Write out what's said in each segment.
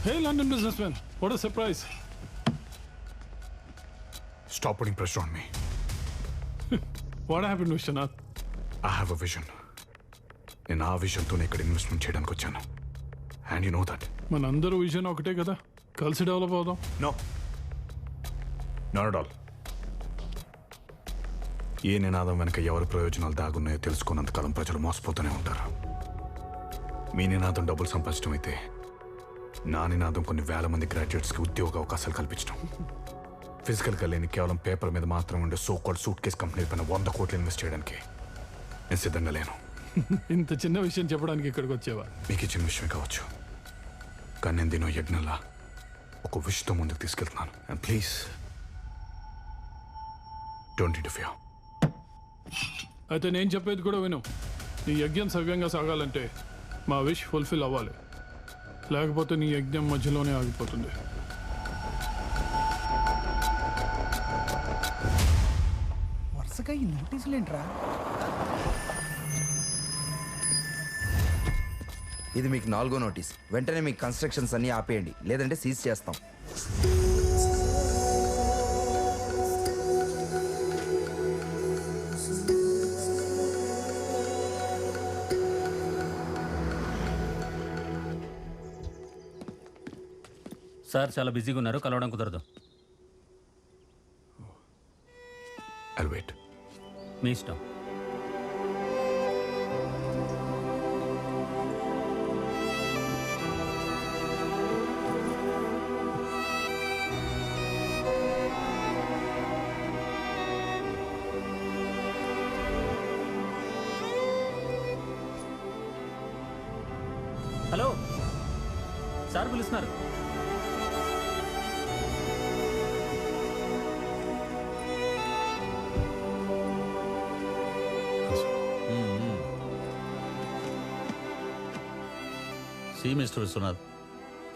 Hey, London businessman. What a surprise. Stop putting pressure on me. What happened, Vishwanath? I have a vision. నేను ఆ విజన్తోనే ఇక్కడ investment చేయడానికి వచ్చాను. And you know that. మనందరూ vision ఒకటే కదా, కలిసి డెవలప్ అవుదాం. No. Not at all. ఏ నినాదం వెనక ఎవరి ప్రయోజనాలు దాగున్నాయో తెలుసుకున్నంతకాలం ప్రజలు మోసపోతూనే ఉంటారు. మీ నినాదం డబ్బులు సంపాదించడం అయితే నా నినాదం కొన్ని వేల మంది గ్రాడ్యుయేట్స్కి ఉద్యోగ అవకాశాలు కల్పించడం. ఫిజికల్గా లేని కేవలం పేపర్ మీద మాత్రం ఉండే సోకాల్డ్ సూట్ కేస్ కంపెనీ పైన 100 కోట్లు ఇన్వెస్ట్ చేయడానికి నేను సిద్ధంగా లేను. ఇంత చిన్న విషయం చెప్పడానికి ఇక్కడికి వచ్చేవా? మీకు చిన్న విషయమే కావచ్చు, కానీ నేను దీని యజ్ఞంలా ఒక విషయంతో ముందుకు తీసుకెళ్తున్నాను. And please don't interfere. అయితే నేను చెప్పేది కూడా విను. నీ యజ్ఞం సవ్యంగా సాగాలంటే మా విష్ ఫుల్ఫిల్ అవ్వాలి, లేకపోతే నీ యజ్ఞం మధ్యలోనే ఆగిపోతుంది. వరుసగా ఈ నోటీసులు ఏంట్రా? ఇది మీకు 4వ నోటీస్. వెంటనే మీ కన్స్ట్రక్షన్స్ అన్ని ఆపేయండి, లేదంటే సీజ్ చేస్తాం. సార్ చాలా బిజీగా ఉన్నారు, కలవడం కుదరదు. I'll wait. మీ ఇష్టం. హలో సార్ పిలుస్తున్నారు. సి మిస్టర్ విశ్వనాథ్,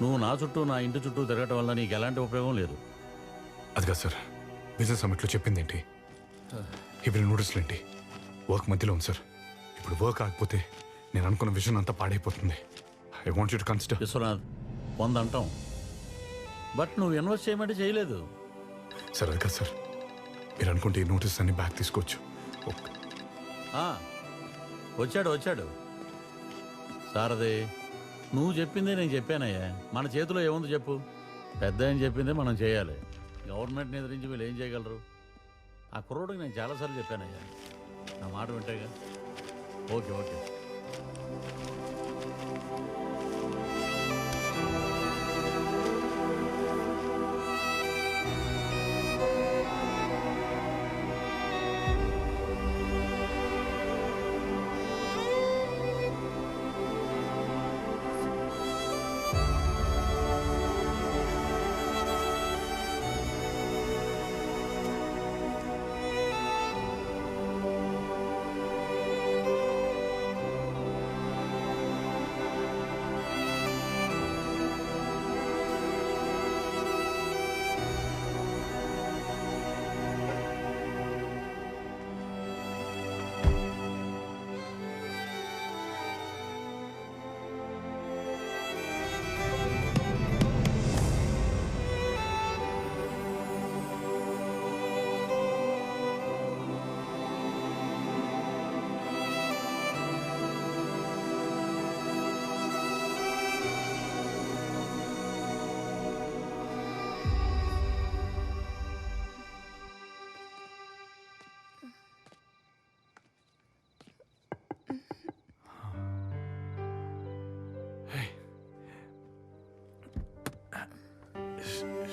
నువ్వు నా చుట్టూ నా ఇంటి చుట్టూ తిరగటం వల్ల నీకు ఎలాంటి ఉపయోగం లేదు. అది కాదు సార్, బిజినెస్ సమిట్లో చెప్పింది ఏంటి? ఇప్పుడు నోటీసులు ఏంటి? వర్క్ మధ్యలో ఉంది సార్. ఇప్పుడు వర్క్ ఆగిపోతే నేను అనుకున్న విజన్ అంతా పాడైపోతుంది. I want you to consider. Vishwanath, 100 అంటాం, బట్ నువ్వు ఇన్వెస్ట్ చేయమంటే చేయలేదు. సార్ అది కాదు సార్, మీరు అనుకుంటే ఈ నోటీస్ అన్ని బ్యాక్ తీసుకోవచ్చు. వచ్చాడు సారదే, నువ్వు చెప్పిందే నేను చెప్పానయ్యా. మన చేతిలో ఏముంది చెప్పు? పెద్ద ఆయన చెప్పిందే మనం చేయాలి. గవర్నమెంట్ని ఎదిరించి వీళ్ళు ఏం చేయగలరు? ఆ కుర్రోడికి నేను చాలాసార్లు చెప్పానయ్యా, నా మాట వింటేగా. ఓకే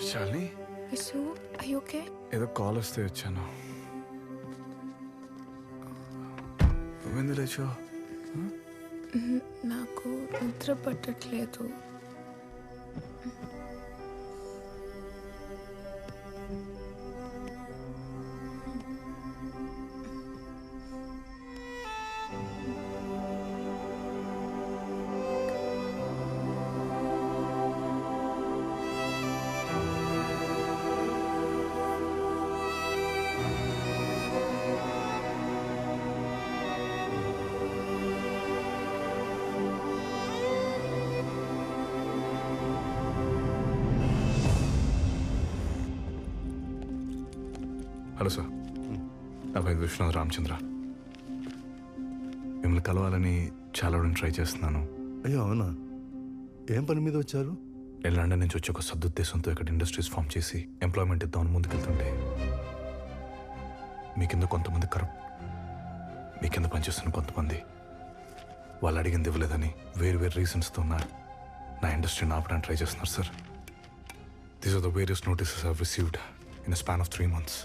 శాలిని, ఏదో కాల్ వస్తే వచ్చాను. నువ్వెందుకు లేచావు? నాకు నిద్ర పట్టట్లేదు. హలో సార్, నా పేరు విశ్వనాథ్ రామచంద్ర. మిమ్మల్ని కలవాలని చాలా ట్రై చేస్తున్నాను. అయ్యో అవునా, ఏం పని మీద వచ్చారు? నేను లండన్ నుంచి వచ్చి ఒక సదుద్దేశంతో ఇక్కడ ఇండస్ట్రీస్ ఫామ్ చేసి ఎంప్లాయ్మెంట్ ఇద్దామని ముందుకెళ్తుంటే మీ కింద కొంతమంది కరప్ట్, మీ కింద పనిచేస్తున్న కొంతమంది వాళ్ళు అడిగింది ఇవ్వలేదని వేరు రీజన్స్తో నా ఇండస్ట్రీని ఆపడానికి ట్రై చేస్తున్నారు sir. These are the various notices I've received in span of 3 months.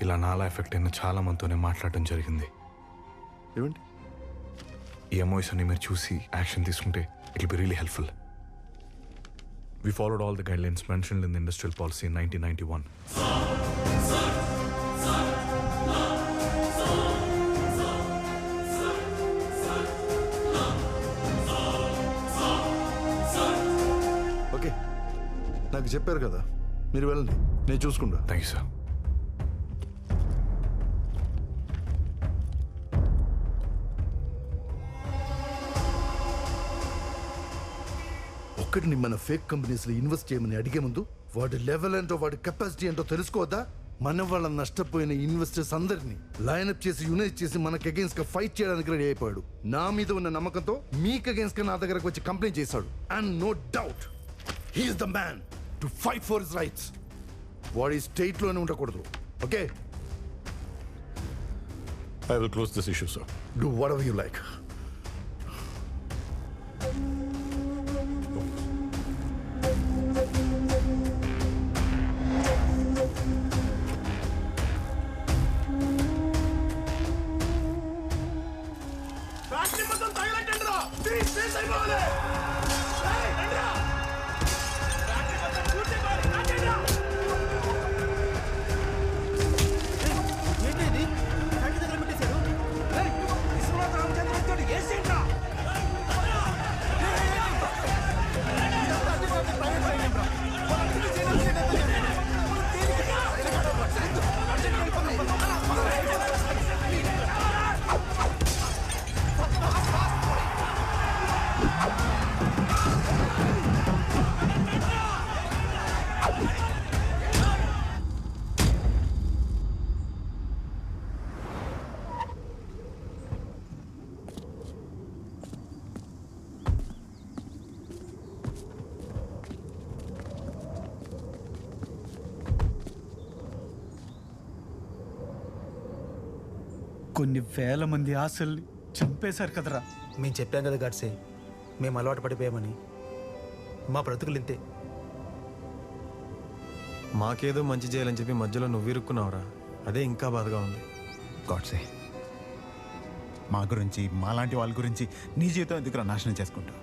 ఇలా నాలా ఎఫెక్ట్ అయిన చాలా మందితోనే మాట్లాడటం జరిగింది. ఏమండి? ఈ ఎంఓఎస్ అన్ని మీరు చూసి యాక్షన్ తీసుకుంటే it will be really helpful. We followed all the guidelines mentioned in the industrial policy in 1991. Okay, నాకు చెప్పారు కదా, మీరు వెళ్ళండి, నేను చూసుకుంటా. Thank you, sir. ఒక్కడిని మన ఫేక్ కంపెనీస్లో ఇన్వెస్ట్ చేయమని అడిగే ముందు వాడి లెవెల్ ఏంటో వాడి కెపాసిటీ ఏంటో తెలుసుకోవద్దా? మన వాళ్ళ నష్టపోయిన ఇన్వెస్టర్స్ అందరినీ లైన్అప్ చేసి యునైట్ చేసి మనకు అగేన్స్ట్ గా ఫైట్ చేయడానికి రెడీ అయిపోయాడు. నా మీద ఉన్న నమ్మకంతో మీకు అగేన్స్ట్ గా నా దగ్గరకు వచ్చి కంప్లైంట్ చేశాడు. And no doubt he's the man to fight for his rights. వాడి స్టేట్ లోనే ఉండకూడదు. Okay, I will close this issue, sir. Do whatever you like. కొన్ని వేల మంది ఆశల్ని చంపేశారు కదరా. మేము చెప్పాం కదా గాడ్సే, మేము అలవాటు పడిపోయామని. మా బ్రతుకులు ఇంతే. మాకేదో మంచి చేయాలని చెప్పి మధ్యలో నువ్వు ఇరుక్కున్నావురా, అదే ఇంకా బాధగా ఉంది. గాడ్సే, మా గురించి మాలాంటి వాళ్ళ గురించి నీ జీవితం ఎందుకురా నాశనం చేసుకుంటావు?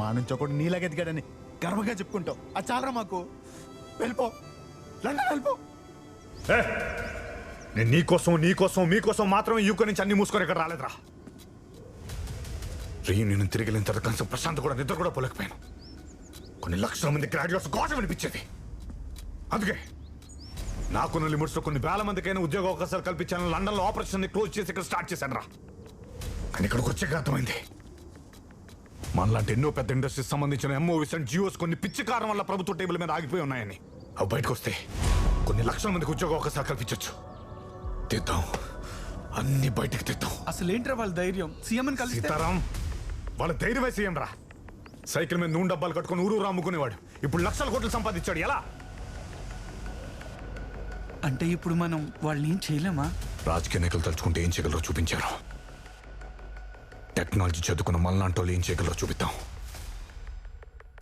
మా నుంచి ఒకటి నీలాగా ఎదిగాడని గర్వంగా చెప్పుకుంటావు. అది చాలరా మాకు. వెళ్ళిపో, లండన్ వెళ్ళిపో. నేను మీకోసం మాత్రమే యూకే నుంచి అన్ని మూసుకొని ఇక్కడ రాలేదురా. రీయూనియన్ తిరిగి వెళ్ళిన తర్వాత కనీసం ప్రశాంత్ కూడా నిద్ర కూడా పోలేకపోయాను. కొన్ని లక్షల మంది గ్రాడ్యుయేట్స్ కోసం అనిపించేది. అందుకే నాకున్న లిమిట్స్ లో కొన్ని వేల మందికైనా ఉద్యోగ అవకాశాలు కల్పించాను. లండన్ లో ఆపరేషన్ ని క్లోజ్ చేసి ఇక్కడ స్టార్ట్ చేశాను రా. కానీ ఇక్కడికి వచ్చాక అర్థమైంది, మనలాంటి ఎన్నో పెద్ద ఇండస్ట్రీస్ సంబంధించిన ఎంఓఎస్ అండ్ జియోస్ కొన్ని పిచ్చి కారణం వల్ల ప్రభుత్వ టేబుల్ మీద ఆగిపోయి ఉన్నాయని. అవి బయటకు వస్తే కొన్ని లక్షల మందికి ఉద్యోగ అవకాశాలు కల్పించవచ్చు. తెద్దాం, అన్ని బయటకు తెద్దాం. అసలు ఏంట్రా వాళ్ళ ధైర్యం? సీఎం కలిసి సీతారాం వాళ్ళ ధైర్యమే సీఎం రా. సైకిల్ మీద నూనె డబ్బాలు కట్టుకుని ఊరు అమ్ముకునేవాడు ఇప్పుడు లక్షల కోట్లు సంపాదించాడు. ఎలా అంటే ఇప్పుడు మనం వాళ్ళని ఏం చేయలేమా? రాజకీయ నాయకులు తలుచుకుంటే ఏం చేయగలరో చూపించారు. టెక్నాలజీ చదువుకున్న మళ్ళాంటోళ్ళు ఏం చేయగలరో చూపిద్దాం.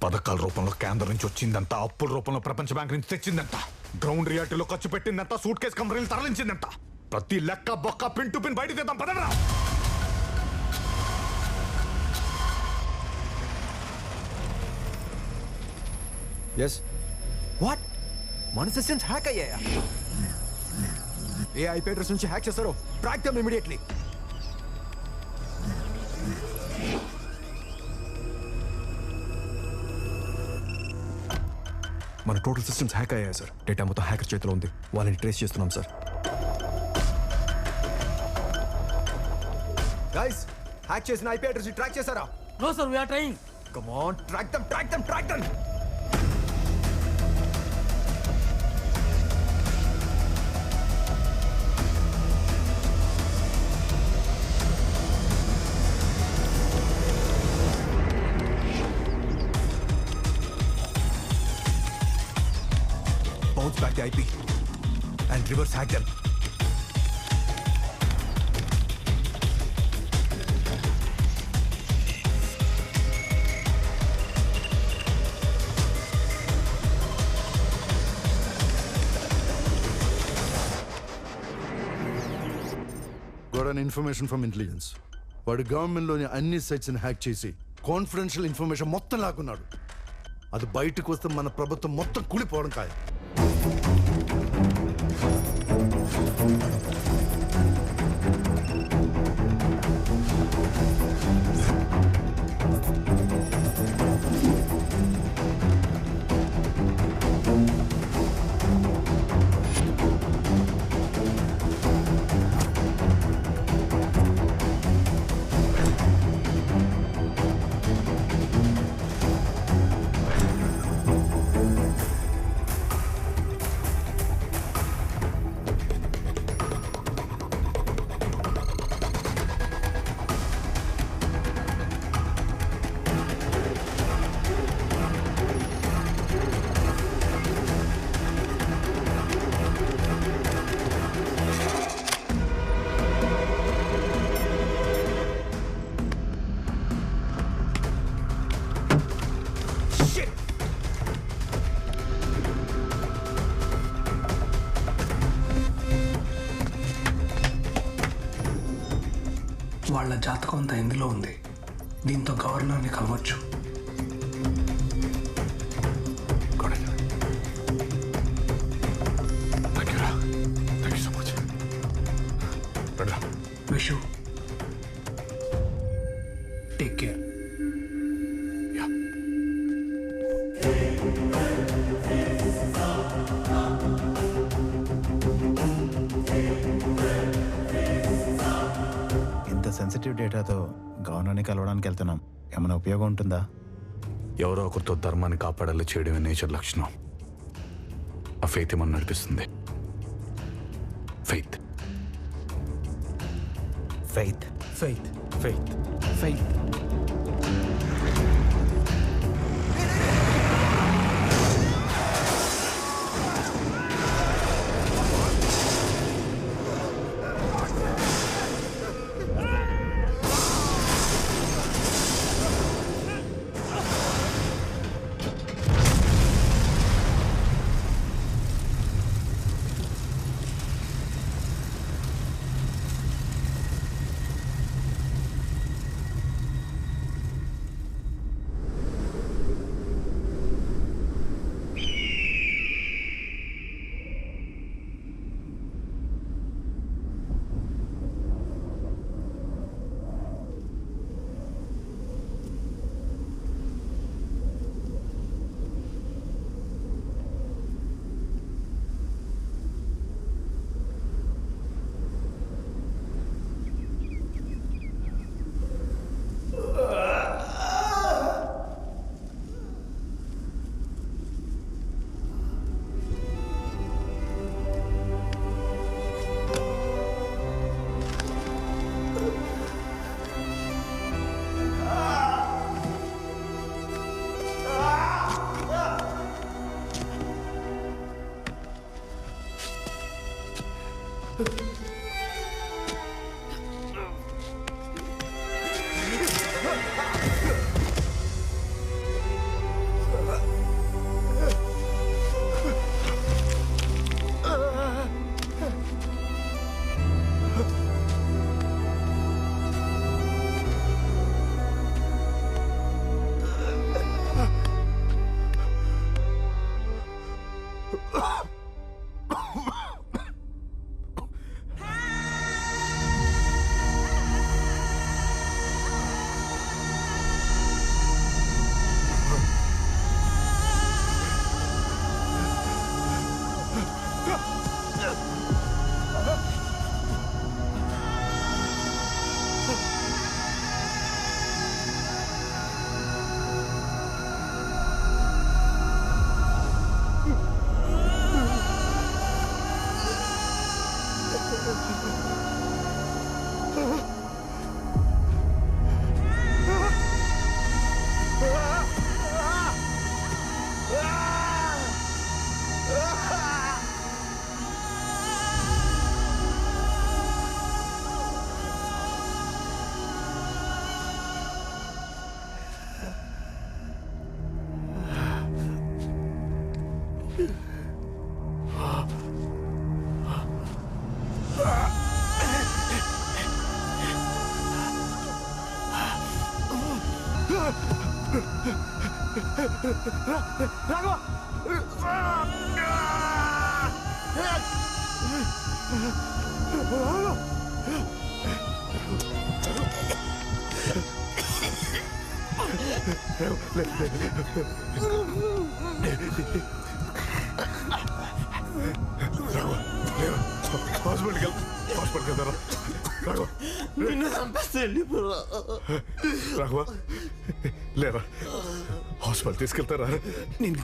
పథకాల రూపంలో కేంద్రం నుంచి వచ్చిందంతా, అప్పుల రూపంలో ప్రపంచ బ్యాంక్ నుంచి తెచ్చిందంతా, గ్రౌండ్ రియాలిటీలో ఖర్చు పెట్టిందంతా, సూట్ కేసు కంపెనీలు తరలించిందంతా, ప్రతి లెక్క బొక్క పిన్ టు పిన్ బయట తెద్దాం. పదరా. Yes, what? మన సిస్టమ్స్ హ్యాక్ అయ్యాయా? ఏ ఐపీ అడ్రస్ నుంచి హ్యాక్ చేస్తారో ట్రాక్ దెమ్ ఇమిడియట్లీ. మన టోటల్ సిస్టమ్స్ హ్యాక్ అయ్యాయి సార్. డేటా మొత్తం హ్యాకర్ చేతిలో ఉంది. వాళ్ళని ట్రేస్ చేస్తున్నాం సార్. గైస్, హ్యాక్ చేసిన ఐపీ అడ్రస్ ని ట్రాక్ చేశారా? No sir, we are trying. Come on, track them. The IP and reverse hack them. Got an information from intelligence. వాడు గవర్నమెంట్లోని అన్ని సైట్స్ని హ్యాక్ చేసి కాన్ఫిడెన్షియల్ ఇన్ఫర్మేషన్ మొత్తం లాక్కున్నాడు. అది బయటకు వస్తే మన ప్రభుత్వం మొత్తం కూలిపోవడం ఖాయం. వాళ్ళ జాతకం అంతా ఇందులో ఉంది. దీంతో గవర్నర్ని కలవచ్చు. Vishu, take care. ఇంత సెన్సిటివ్ డేటాతో గవర్నర్ని కలవడానికి వెళ్తున్నాం. ఏమైనా ఉపయోగం ఉంటుందా? ఎవరో ఒకరితో ధర్మాన్ని కాపాడేలా చేయడమే నేచర్ లక్షణం. ఆ ఫెయిత్ ఏమన్నా నడిపిస్తుంది. Faith faith faith faith faith. Raghava హాస్పిటల్కి వెళ్తారా రాఘవ లేరా హాస్పిటల్ తీసుకెళ్తారా నేను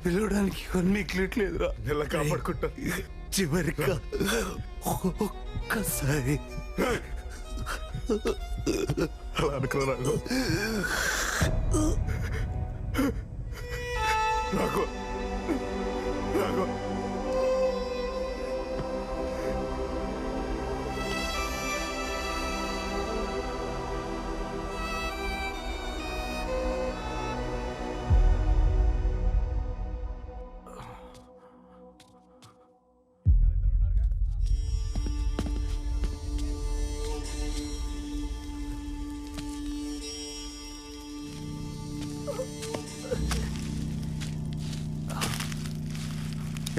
పిలవడానికి కొన్నిట్లేదురా నెల కాపాడుకుంటా చివరిగా ఒక్కసారి అలా అనుకున్నా రాఘవ రాఘవ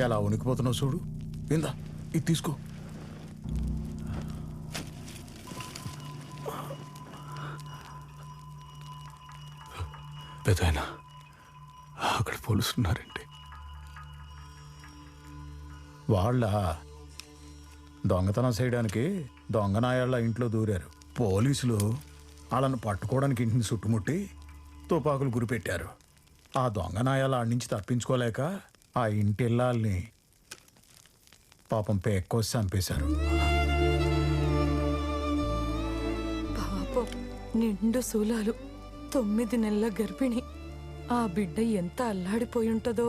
ఎలా ఉనికిపోతున్నావు చూడు. ఇందా ఇది తీసుకో. పెదైనా అక్కడ పోలుస్తున్నారండి. వాళ్ళ దొంగతనం చేయడానికి దొంగనాయాళ్ళ ఇంట్లో దూరారు. పోలీసులు వాళ్ళను పట్టుకోవడానికి ఇంటిని చుట్టుముట్టి తుపాకులు గురిపెట్టారు. ఆ దొంగనాయాల ఆడి నుంచి తప్పించుకోలేక ఆ ఇంటి ఇల్లాల్ని పాపం పేక్కోసి చంపేశారు. పాపం నిండు శూలాలు 9 నెలల గర్భిణి. ఆ బిడ్డ ఎంత అల్లాడిపోయి ఉంటుందో.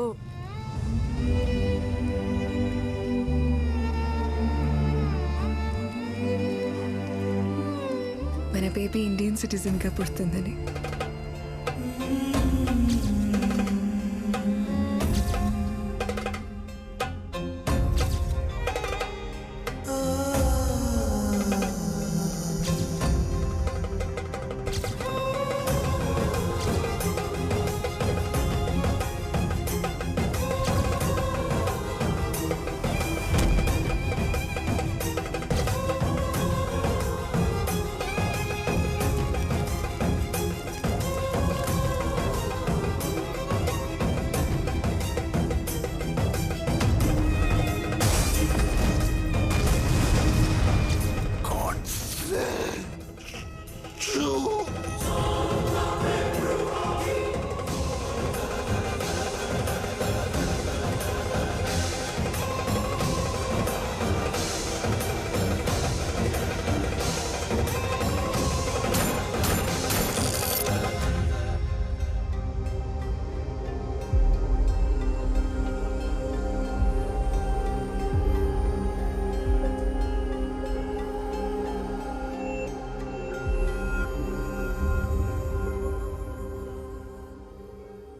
మన బేబీ ఇండియన్ సిటిజన్ గా పుడుతుందని.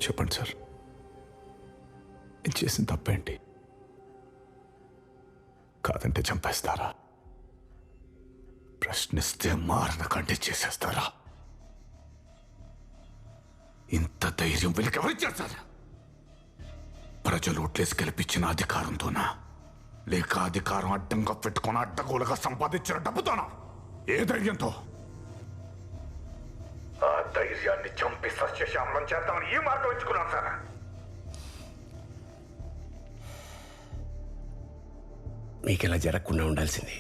చెప్పండి సార్, నేను చేసిన తప్పేంటి? కాదంటే చంపేస్తారా? ప్రశ్నిస్తే మారణ కంటే చేసేస్తారా? ఇంత ధైర్యం వీళ్ళకి ఎవరిచ్చారు సార్? ప్రజలు ఓట్లేసి గెలిపించిన అధికారంతోనా, లేక అధికారం అడ్డంగా పెట్టుకుని అడ్డగోలుగా సంపాదించిన డబ్బుతోనా? ఏ ధైర్యంతో? ఆ ధైర్యాన్ని చంపి సస్యశ్యామలం చేద్దామని ఈ మార్గం ఎంచుకున్నాను సార్. మీకు ఇలా జరగకుండా ఉండాల్సింది.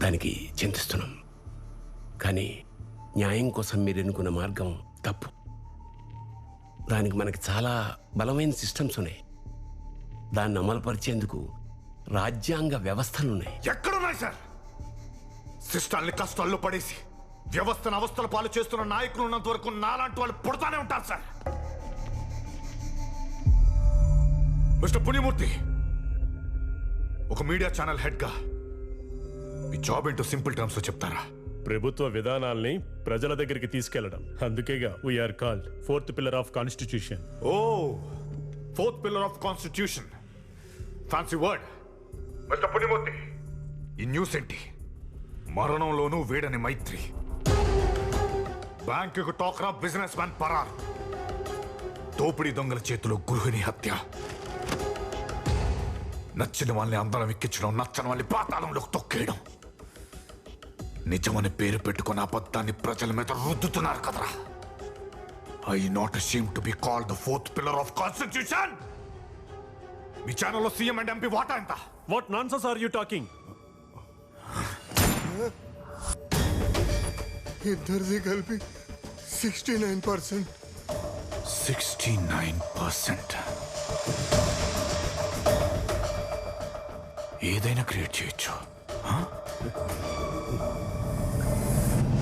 దానికి చింతిస్తున్నాం. కానీ న్యాయం కోసం మీరు ఎన్నుకున్న మార్గం తప్పు. దానికి మనకి చాలా బలమైన సిస్టమ్స్ ఉన్నాయి. దాన్ని అమలుపరిచేందుకు రాజ్యాంగ వ్యవస్థలున్నాయి. ఎక్కడున్నాయి సార్? సిస్టాల్ని కష్టాల్లో పడేసి వ్యవస్థను అవస్థల పాలు చేస్తున్న నాయకులు ఉన్నంత వరకు నాలాంటి వాళ్ళు పుడతానే ఉంటారు సార్. మిస్టర్ పుణ్యమూర్తి, ఒక మీడియా ఛానల్ హెడ్ గా మీ జాబ్ ఏంటో సింపుల్ టర్మ్స్ లో చెప్తారా? ప్రభుత్వ విధానాల్ని ప్రజల దగ్గరికి తీసుకెళ్లడం. అందుకేగా we are called 4th pillar of constitution. Oh, 4th pillar of constitution, fancy word. Mister Punyamurthy, ఈ న్యూస్ ఏంటి? మరణంలోనూ వేడని మైత్రి. బ్యాంకుకు టోకరా బిజినెస్ మ్యాన్ పరార్, దోపిడీ దొంగల చేతిలో గృహిణి హత్య, నచ్చిన వాళ్ళని అందరం ఎక్కించడం, నచ్చని వాళ్ళని పాతాళంలోకి తొక్కేయడం. నిజమని పేరు పెట్టుకున్న అబద్ధాన్ని ప్రజల మీద రుద్దుతున్నారు కదరా. I not ashamed to be called the 4th pillar of constitution. మీ ఛానల్లో సీఎం అండ్ ఎంపీ వాటా ఎంత? What nonsense are you talking? ఇద్దరిది కలిపి 69%. 69%. ఏదైనా క్రియేట్ చేయొచ్చు.